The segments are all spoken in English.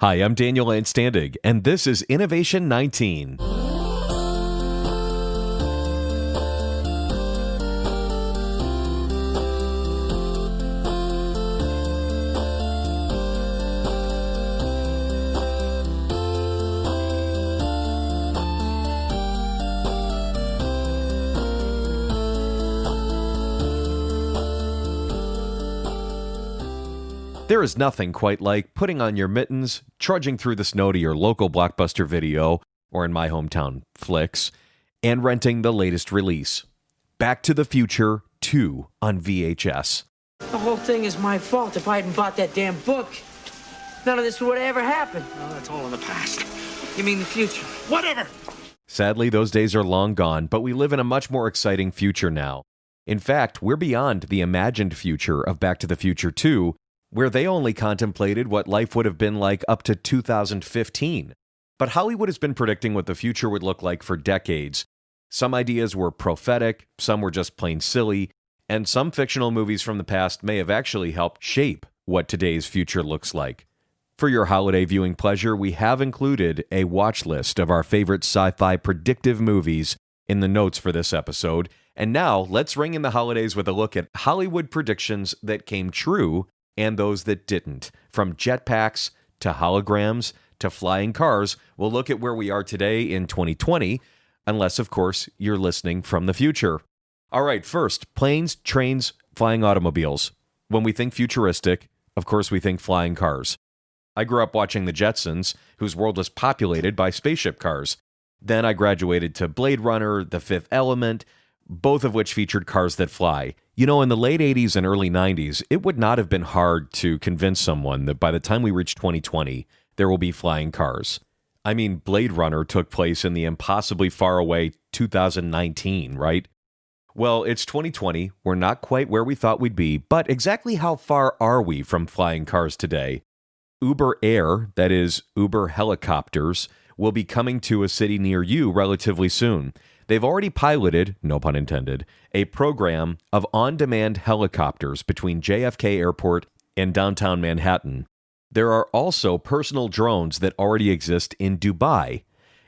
Hi, I'm Daniel Landstandig, and this is Innovation 19. There is nothing quite like putting on your mittens, trudging through the snow to your local Blockbuster Video, or in my hometown, Flicks, and renting the latest release, Back to the Future 2 on VHS. The whole thing is my fault. If I hadn't bought that damn book, none of this would have ever happened. Oh, that's all in the past. You mean the future? Whatever! Sadly, those days are long gone, but we live in a much more exciting future now. In fact, we're beyond the imagined future of Back to the Future 2, where they only contemplated what life would have been like up to 2015. But Hollywood has been predicting what the future would look like for decades. Some ideas were prophetic, some were just plain silly, and some fictional movies from the past may have actually helped shape what today's future looks like. For your holiday viewing pleasure, we have included a watch list of our favorite sci-fi predictive movies in the notes for this episode. And now, let's ring in the holidays with a look at Hollywood predictions that came true and those that didn't. From jetpacks to holograms to flying cars, we'll look at where we are today in 2020, unless, of course, you're listening from the future. All right, first, planes, trains, flying automobiles. When we think futuristic, of course, we think flying cars. I grew up watching The Jetsons, whose world was populated by spaceship cars. Then I graduated to Blade Runner, The Fifth Element, both of which featured cars that fly. You know, in the late 80s and early 90s, it would not have been hard to convince someone that by the time we reach 2020, there will be flying cars. I mean, Blade Runner took place in the impossibly far away 2019, right? Well, it's 2020. We're not quite where we thought we'd be, but exactly how far are we from flying cars today? Uber Air, that is, Uber helicopters, will be coming to a city near you relatively soon. They've already piloted, no pun intended, a program of on-demand helicopters between JFK Airport and downtown Manhattan. There are also personal drones that already exist in Dubai.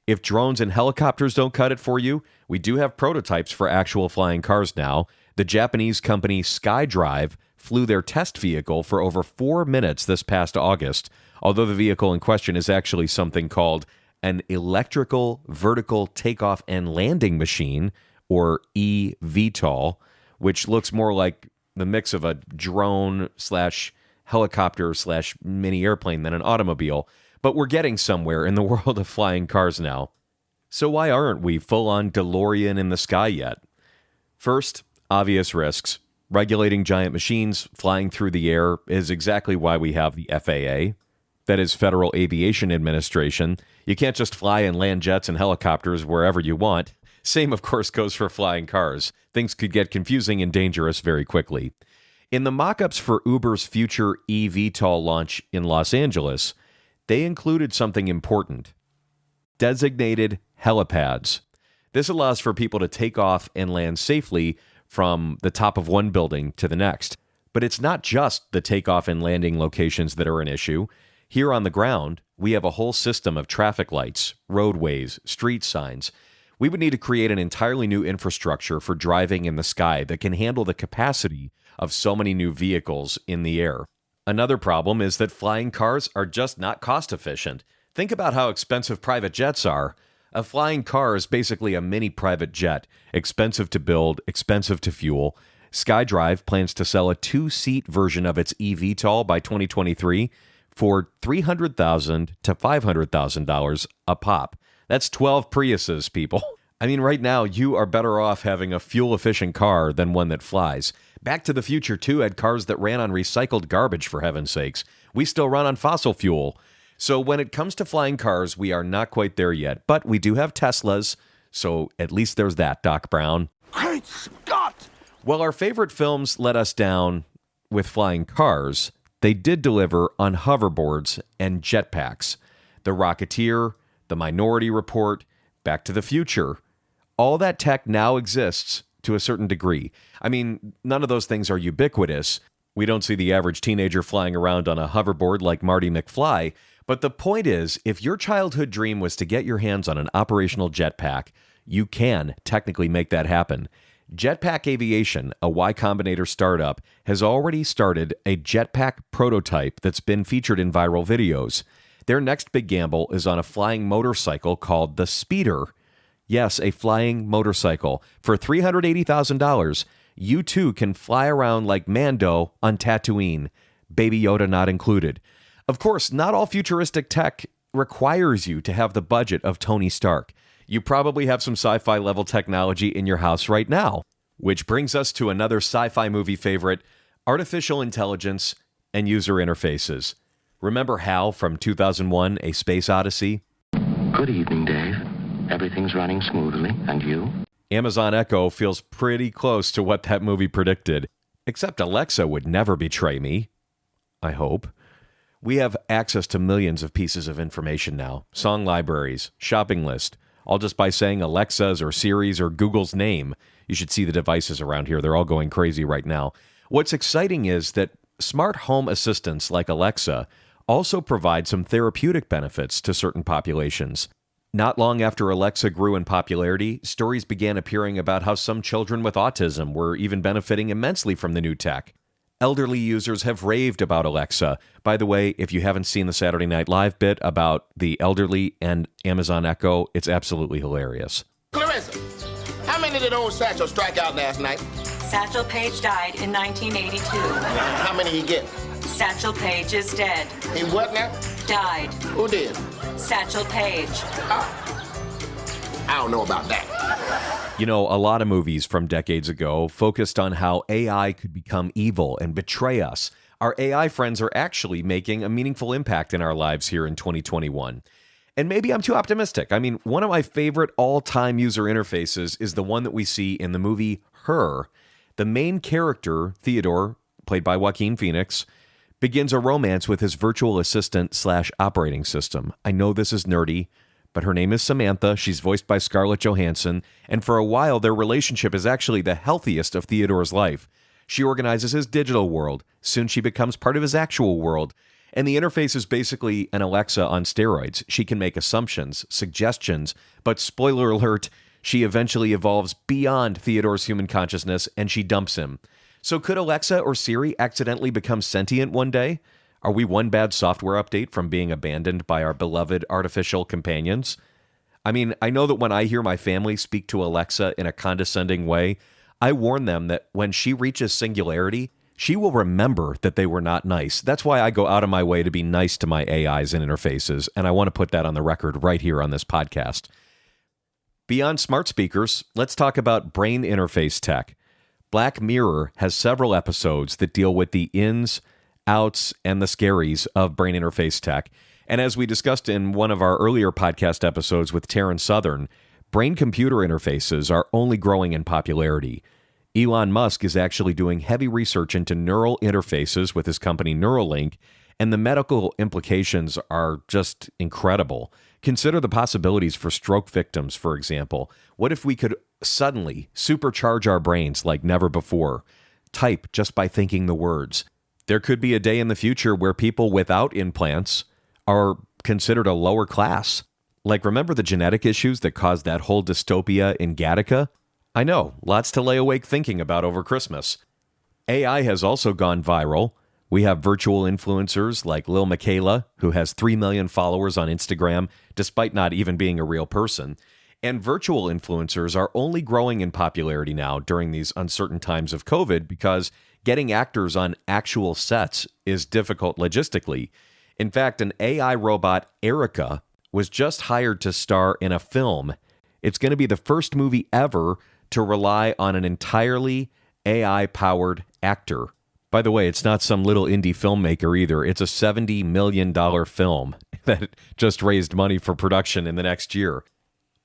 If drones and helicopters don't cut it for you, we do have prototypes for actual flying cars now. The Japanese company SkyDrive flew their test vehicle for over 4 minutes this past August, although the vehicle in question is actually something called an electrical vertical takeoff and landing machine, or eVTOL, which looks more like the mix of a drone slash helicopter slash mini airplane than an automobile. But we're getting somewhere in the world of flying cars now. So why aren't we full-on DeLorean in the sky yet? First, obvious risks. Regulating giant machines flying through the air is exactly why we have the FAA. That is Federal Aviation Administration. You can't just fly and land jets and helicopters wherever you want. Same, of course, goes for flying cars. Things could get confusing and dangerous very quickly. In the mock-ups for Uber's future eVTOL launch in Los Angeles, they included something important: designated helipads. This allows for people to take off and land safely from the top of one building to the next. But it's not just the takeoff and landing locations that are an issue. Here on the ground, we have a whole system of traffic lights, roadways, street signs. We would need to create an entirely new infrastructure for driving in the sky that can handle the capacity of so many new vehicles in the air. Another problem is that flying cars are just not cost efficient. Think about how expensive private jets are. A flying car is basically a mini private jet, expensive to build, expensive to fuel. SkyDrive plans to sell a 2-seat version of its eVTOL by 2023 for $300,000 to $500,000 a pop. That's 12 Priuses, people. I mean, right now, you are better off having a fuel-efficient car than one that flies. Back to the Future 2 had cars that ran on recycled garbage, for heaven's sakes. We still run on fossil fuel. So when it comes to flying cars, we are not quite there yet. But we do have Teslas, so at least there's that, Doc Brown. Great Scott! While our favorite films let us down with flying cars, they did deliver on hoverboards and jetpacks. The Rocketeer, The Minority Report, Back to the Future. All that tech now exists to a certain degree. I mean, none of those things are ubiquitous. We don't see the average teenager flying around on a hoverboard like Marty McFly, But the point is, if your childhood dream was to get your hands on an operational jetpack, you can technically make that happen. Jetpack Aviation, a Y Combinator startup, has already started a jetpack prototype that's been featured in viral videos. Their next big gamble is on a flying motorcycle called the Speeder. Yes, a flying motorcycle. For $380,000, you too can fly around like Mando on Tatooine, Baby Yoda not included. Of course, not all futuristic tech requires you to have the budget of Tony Stark. You probably have some sci-fi level technology in your house right now. Which brings us to another sci-fi movie favorite, artificial intelligence and user interfaces. Remember Hal from 2001, A Space Odyssey? Good evening, Dave. Everything's running smoothly, and you? Amazon Echo feels pretty close to what that movie predicted. Except Alexa would never betray me. I hope. We have access to millions of pieces of information now. Song libraries, shopping list, all just by saying Alexa's or Siri's or Google's name. You should see the devices around here. They're all going crazy right now. What's exciting is that smart home assistants like Alexa also provide some therapeutic benefits to certain populations. Not long after Alexa grew in popularity, stories began appearing about how some children with autism were even benefiting immensely from the new tech. Elderly users have raved about Alexa. By the way, if you haven't seen the Saturday Night Live bit about the elderly and Amazon Echo, it's absolutely hilarious. Clarissa, how many did old Satchel strike out last night? Satchel Paige died in 1982. How many he get? Satchel Paige is dead. He what now? Died. Who did? Satchel Paige. I don't know about that. You know, a lot of movies from decades ago focused on how AI could become evil and betray us. Our AI friends are actually making a meaningful impact in our lives here in 2021. And maybe I'm too optimistic. I mean, one of my favorite all-time user interfaces is the one that we see in the movie Her. The main character, Theodore, played by Joaquin Phoenix, begins a romance with his virtual assistant/operating system. I know this is nerdy, but her name is Samantha. She's voiced by Scarlett Johansson, and for a while, their relationship is actually the healthiest of Theodore's life. She organizes his digital world. Soon she becomes part of his actual world. And the interface is basically an Alexa on steroids. She can make assumptions, suggestions, but spoiler alert, she eventually evolves beyond Theodore's human consciousness and she dumps him. So could Alexa or Siri accidentally become sentient one day? Are we one bad software update from being abandoned by our beloved artificial companions? I mean, I know that when I hear my family speak to Alexa in a condescending way, I warn them that when she reaches singularity, she will remember that they were not nice. That's why I go out of my way to be nice to my AIs and interfaces, and I want to put that on the record right here on this podcast. Beyond smart speakers, let's talk about brain interface tech. Black Mirror has several episodes that deal with the ins, outs, and the scaries of brain interface tech. And as we discussed in one of our earlier podcast episodes with Taryn Southern, brain-computer interfaces are only growing in popularity. Elon Musk is actually doing heavy research into neural interfaces with his company Neuralink, and the medical implications are just incredible. Consider the possibilities for stroke victims, for example. What if we could suddenly supercharge our brains like never before? Type just by thinking the words. There could be a day in the future where people without implants are considered a lower class. Like, remember the genetic issues that caused that whole dystopia in Gattaca? I know, lots to lay awake thinking about over Christmas. AI has also gone viral. We have virtual influencers like Lil Miquela, who has 3 million followers on Instagram, despite not even being a real person. And virtual influencers are only growing in popularity now during these uncertain times of COVID because getting actors on actual sets is difficult logistically. In fact, an AI robot, Erica, was just hired to star in a film. It's going to be the first movie ever to rely on an entirely AI-powered actor. By the way, it's not some little indie filmmaker either. It's a $70 million film that just raised money for production in the next year.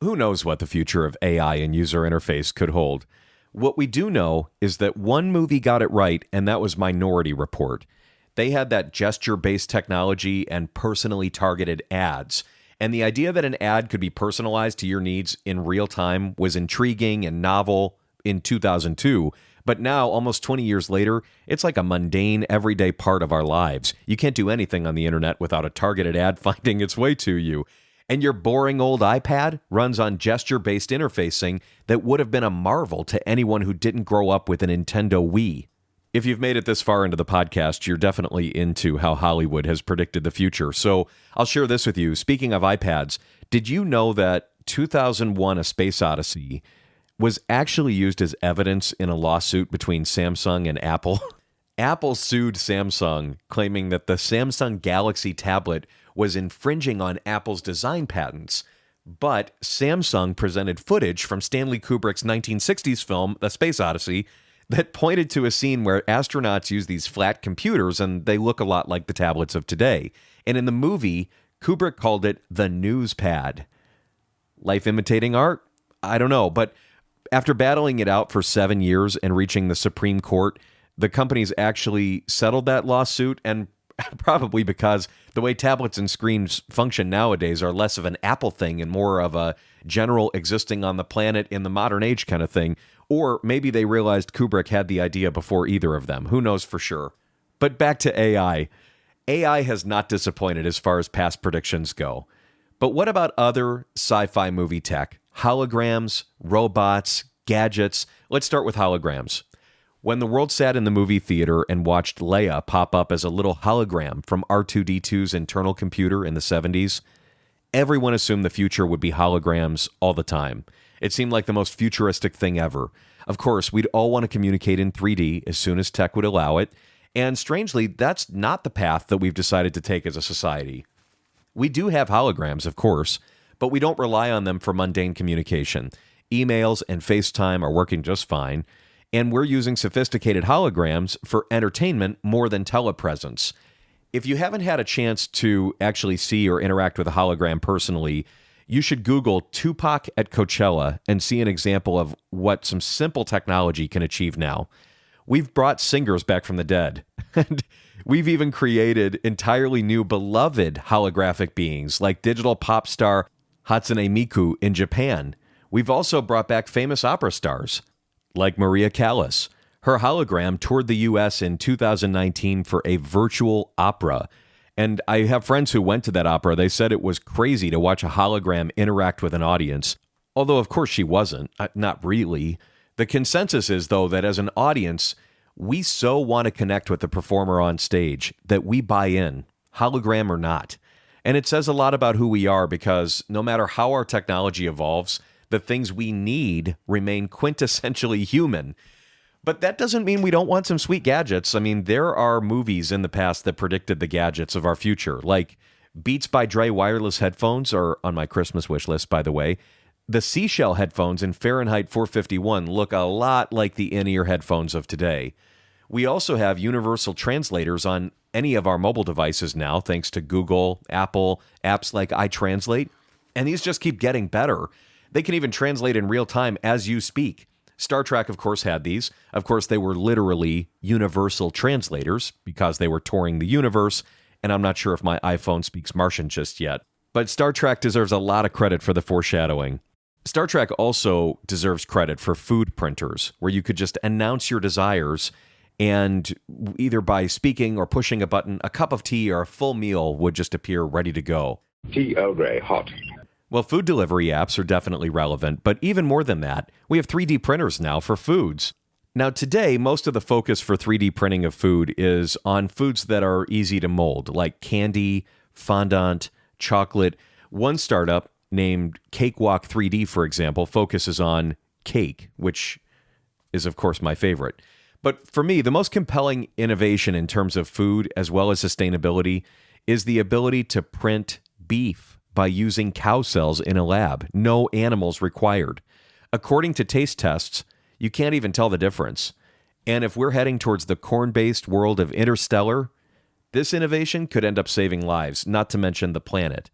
Who knows what the future of AI and user interface could hold? What we do know is that one movie got it right, and that was Minority Report. They had that gesture-based technology and personally targeted ads. And the idea that an ad could be personalized to your needs in real time was intriguing and novel in 2002. But now, almost 20 years later, it's like a mundane, everyday part of our lives. You can't do anything on the internet without a targeted ad finding its way to you. And your boring old iPad runs on gesture-based interfacing that would have been a marvel to anyone who didn't grow up with a Nintendo Wii. If you've made it this far into the podcast, you're definitely into how Hollywood has predicted the future. So I'll share this with you. Speaking of iPads, did you know that 2001: A Space Odyssey was actually used as evidence in a lawsuit between Samsung and Apple? Apple sued Samsung, claiming that the Samsung Galaxy tablet was infringing on Apple's design patents. But Samsung presented footage from Stanley Kubrick's 1960s film, The Space Odyssey, that pointed to a scene where astronauts use these flat computers and they look a lot like the tablets of today. And in the movie, Kubrick called it the news pad. Life imitating art? I don't know. But after battling it out for 7 years and reaching the Supreme Court, the companies actually settled that lawsuit, and probably because the way tablets and screens function nowadays are less of an Apple thing and more of a general existing on the planet in the modern age kind of thing. Or maybe they realized Kubrick had the idea before either of them. Who knows for sure? But back to AI. AI has not disappointed as far as past predictions go. But what about other sci-fi movie tech? Holograms, robots, gadgets. Let's start with holograms. When the world sat in the movie theater and watched Leia pop up as a little hologram from R2-D2's internal computer in the 70s, everyone assumed the future would be holograms all the time. It seemed like the most futuristic thing ever. Of course, we'd all want to communicate in 3D as soon as tech would allow it, and strangely, that's not the path that we've decided to take as a society. We do have holograms, of course, but we don't rely on them for mundane communication. Emails and FaceTime are working just fine, and we're using sophisticated holograms for entertainment more than telepresence. If you haven't had a chance to actually see or interact with a hologram personally, you should Google Tupac at Coachella and see an example of what some simple technology can achieve now. We've brought singers back from the dead, and we've even created entirely new beloved holographic beings like digital pop star Hatsune Miku in Japan. We've also brought back famous opera stars like Maria Callas. Her hologram toured the U.S. in 2019 for a virtual opera. And I have friends who went to that opera. They said it was crazy to watch a hologram interact with an audience. Although, of course, she wasn't. Not really. The consensus is, though, that as an audience, we so want to connect with the performer on stage that we buy in, hologram or not. And it says a lot about who we are because no matter how our technology evolves, the things we need remain quintessentially human. But that doesn't mean we don't want some sweet gadgets. I mean, there are movies in the past that predicted the gadgets of our future, like Beats by Dre wireless headphones are on my Christmas wish list, by the way. The Seashell headphones in Fahrenheit 451 look a lot like the in-ear headphones of today. We also have universal translators on any of our mobile devices now, thanks to Google, Apple, apps like iTranslate. And these just keep getting better. They can even translate in real time as you speak. Star Trek, of course, had these. Of course, they were literally universal translators because they were touring the universe, and I'm not sure if my iPhone speaks Martian just yet. But Star Trek deserves a lot of credit for the foreshadowing. Star Trek also deserves credit for food printers, where you could just announce your desires, and either by speaking or pushing a button, a cup of tea or a full meal would just appear ready to go. Tea Earl Grey, hot. Well, food delivery apps are definitely relevant, but even more than that, we have 3D printers now for foods. Now, today, most of the focus for 3D printing of food is on foods that are easy to mold, like candy, fondant, chocolate. One startup named Cakewalk 3D, for example, focuses on cake, which is, of course, my favorite. But for me, the most compelling innovation in terms of food as well as sustainability is the ability to print beef by using cow cells in a lab. No animals required. According to taste tests, you can't even tell the difference. And if we're heading towards the corn-based world of Interstellar, this innovation could end up saving lives, not to mention the planet.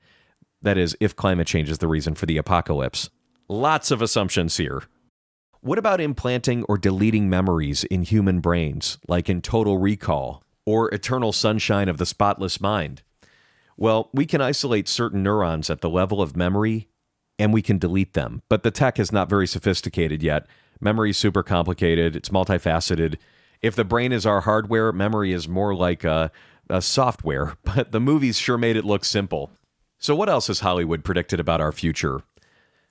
That is, if climate change is the reason for the apocalypse. Lots of assumptions here. What about implanting or deleting memories in human brains, like in Total Recall or Eternal Sunshine of the Spotless Mind? Well, we can isolate certain neurons at the level of memory, and we can delete them. But the tech is not very sophisticated yet. Memory's super complicated. It's multifaceted. If the brain is our hardware, memory is more like a software, but the movies sure made it look simple. So what else has Hollywood predicted about our future?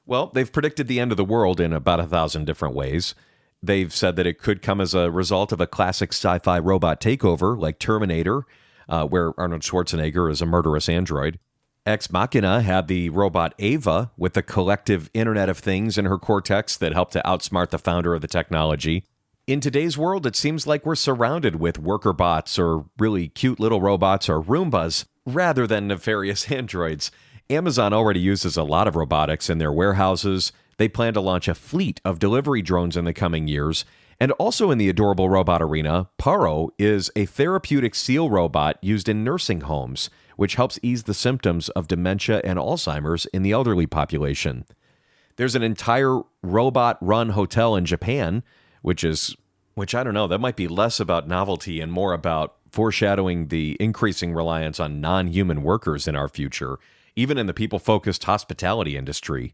Well, they've predicted the end of the world in about 1,000 different ways. They've said that it could come as a result of a classic sci-fi robot takeover like Terminator, where Arnold Schwarzenegger is a murderous android. Ex Machina had the robot Ava with the collective Internet of Things in her cortex that helped to outsmart the founder of the technology. In today's world, it seems like we're surrounded with worker bots or really cute little robots or Roombas rather than nefarious androids. Amazon already uses a lot of robotics in their warehouses. They plan to launch a fleet of delivery drones in the coming years. And also in the adorable robot arena, Paro is a therapeutic seal robot used in nursing homes, which helps ease the symptoms of dementia and Alzheimer's in the elderly population. There's an entire robot-run hotel in Japan, which I don't know, that might be less about novelty and more about foreshadowing the increasing reliance on non-human workers in our future, even in the people-focused hospitality industry.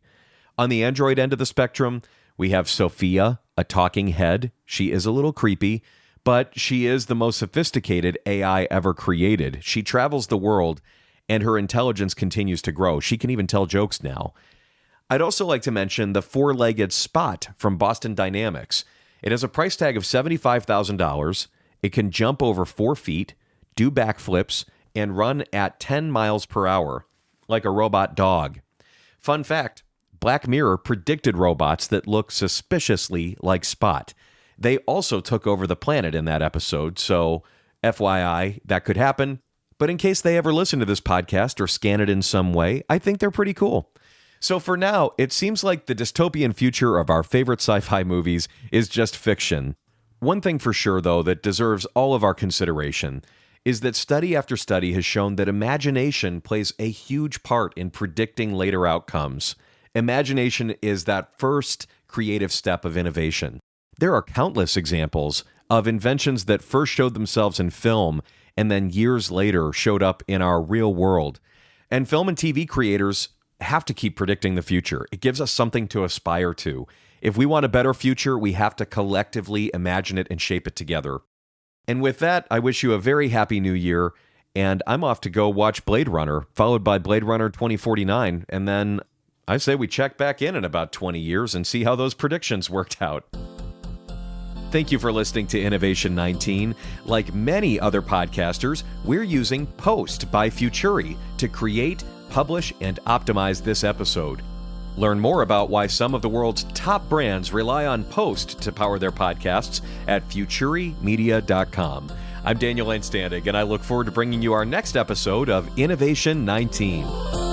On the Android end of the spectrum, we have Sophia, a talking head. She is a little creepy, but she is the most sophisticated AI ever created. She travels the world, and her intelligence continues to grow. She can even tell jokes now. I'd also like to mention the four-legged Spot from Boston Dynamics. It has a price tag of $75,000. It can jump over 4 feet, do backflips, and run at 10 miles per hour, like a robot dog. Fun fact, Black Mirror predicted robots that look suspiciously like Spot. They also took over the planet in that episode, so FYI, that could happen. But in case they ever listen to this podcast or scan it in some way, I think they're pretty cool. So for now, it seems like the dystopian future of our favorite sci-fi movies is just fiction. One thing for sure, though, that deserves all of our consideration is that study after study has shown that imagination plays a huge part in predicting later outcomes. Imagination is that first creative step of innovation. There are countless examples of inventions that first showed themselves in film and then years later showed up in our real world. And film and TV creators have to keep predicting the future. It gives us something to aspire to. If we want a better future, we have to collectively imagine it and shape it together. And with that, I wish you a very happy new year, and I'm off to go watch Blade Runner, followed by Blade Runner 2049, and then I say we check back in about 20 years and see how those predictions worked out. Thank you for listening to Innovation 19. Like many other podcasters, we're using Post by Futuri to create, publish, and optimize this episode. Learn more about why some of the world's top brands rely on Post to power their podcasts at futurimedia.com. I'm Daniel Lane Standig, and I look forward to bringing you our next episode of Innovation 19.